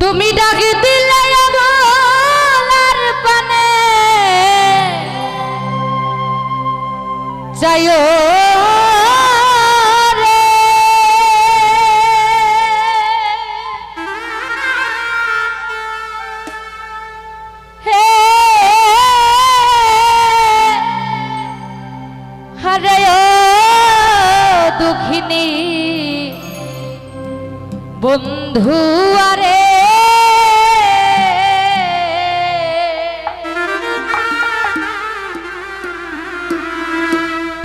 তুমি ডাক দিলে গলার পানে যাইও রে হে হরে ও দুঃখিনী বন্ধু আরে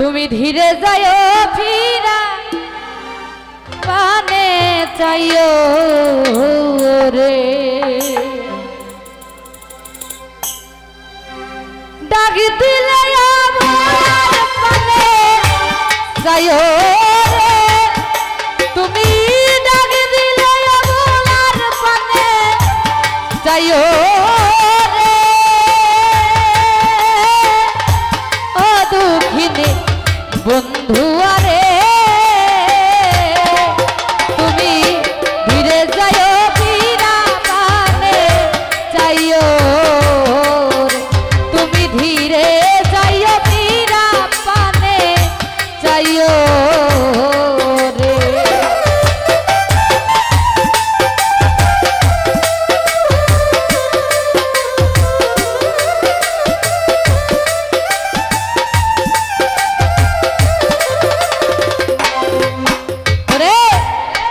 তুমি ধীরে যাইও ফিরা পানে চাইও রে ডাক দিলে আমার পানে যাইও রে তুমি ডাক দিলে আমার পানে যাইও রে ও দুঃখিনী বন্ধু আরে তুমি ধীরে যাইও ফিরা পানে চাইও তুমি ধীরে যাইও ফিরা পানে চাইও রে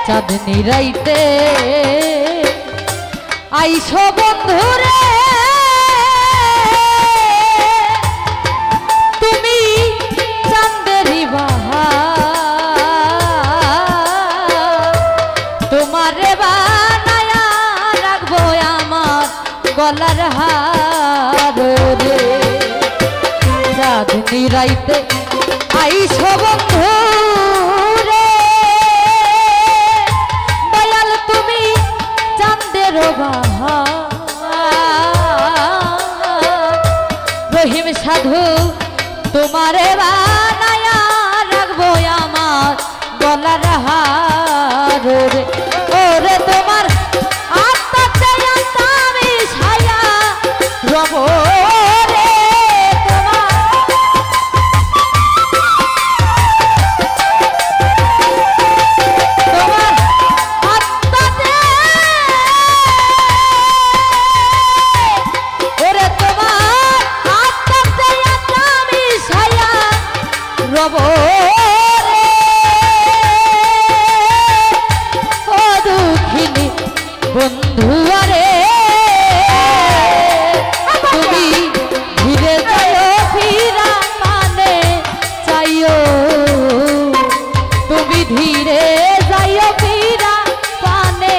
চাঁদনি রাইতে আইসো বন্ধুরে তুমি চাঁদেরি বাহা তোমারে বানায়া রাখবো আমার গলার হার রে চাঁদনি রাইতে আইসো বন্ধু রহিম সাধু তোমারে বানায়া রাখবো আমার গলার হার রে ওরে তোমার আত্মাতে আমি ছায়া রব রে তোমার আত্মাতে ওরে তোমার আত্মাতে আমি ছায়া রব রে ও দুঃখিনী বন্ধু আরে তুমি ধীরে যাইও ফিরা পানে চাইও তুমি ধীরে যাইও ফিরা পানে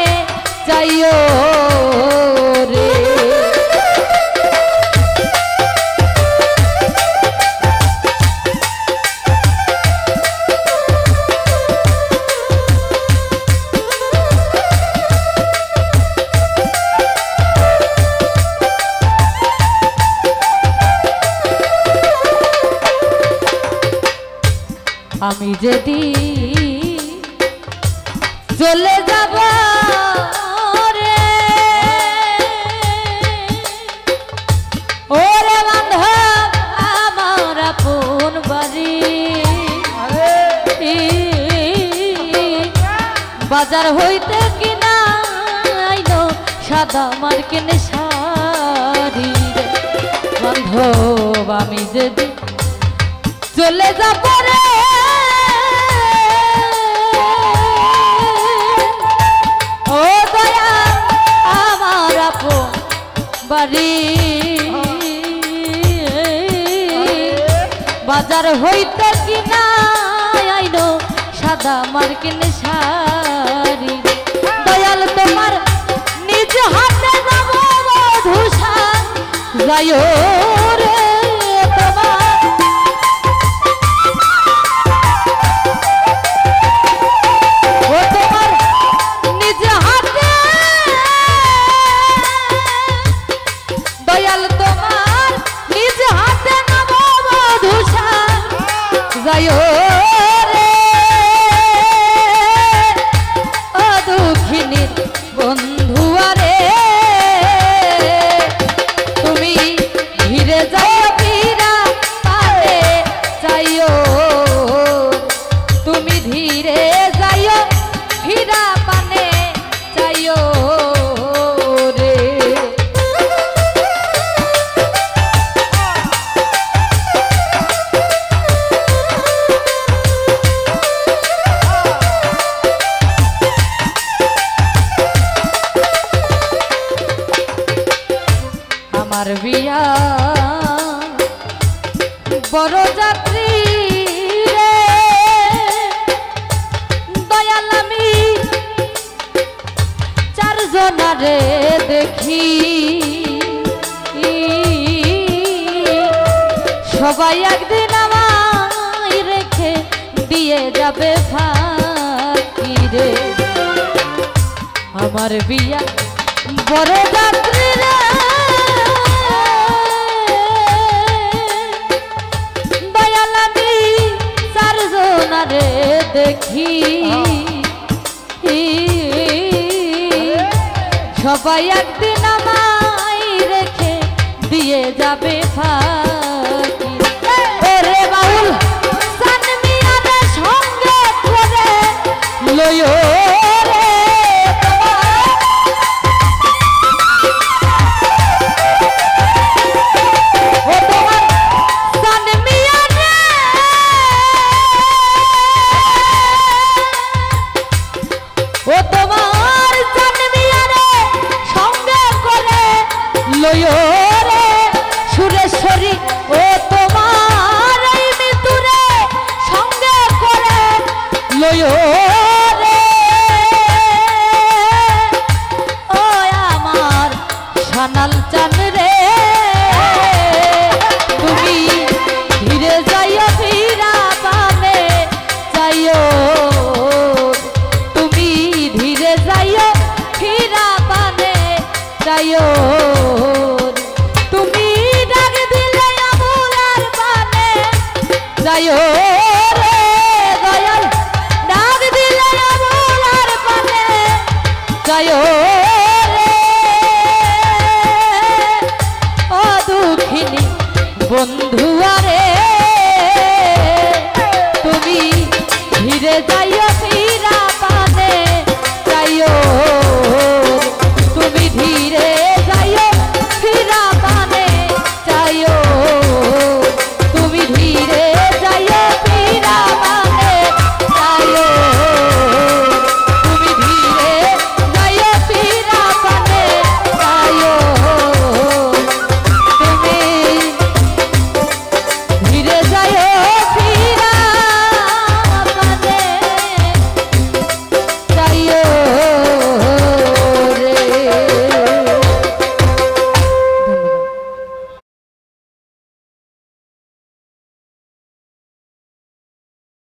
চাইও রে আমি যদি চলে যাব রে ওরে বান্ধব আমার আপন বাড়ি বাজার হইতে কিনা আইলো সাদা মার্কিন শাড়ি বান্ধব আমি যদি চলে যাব রে ও দয়া আমার আপন বাড়ি বাজার হইতে কিনা আইলো সাদা মার্কিন শাড়ি দয়াল তোমার নিজ হাতে যাব ধুসা যাইও রে যাইও রে ও দুঃখিনী বন্ধু আরে হীরা পানে চাইও রে। আমার বিয়া বড় যাত্রী রে দয়াল আমি চারজনারে দেখি সবাই একদিন আমায় রেখে দিয়ে যাবে ফাঁকি রে। আমার বিয়া বড় যাত্রী রে দয়াল আমি চারজনারে দেখি সবাই একদিন আমায় রেখে দিয়ে যাবে ফাঁকি। ওরে বাউল সানমিয়ারে সঙ্গে করে লয়ো রে ও তোমার সানমিয়ারে ও তোমার সানমিয়ারে সঙ্গে করে লয়ো রে সুরেশ্বরী ও তোমার এই মৃত্যুরে সঙ্গে করে লয়ো রে। ও আমার সানাল চান রে তুমি ধীরে যাইও হীরা পানে যাইও তুমি ধীরে যাইও হীরা পানে যাইও তুমি ডাক দিলে আমুলার পানে যাইও রে দয়াল ডাক দিলে আমুলার পানে যাইও।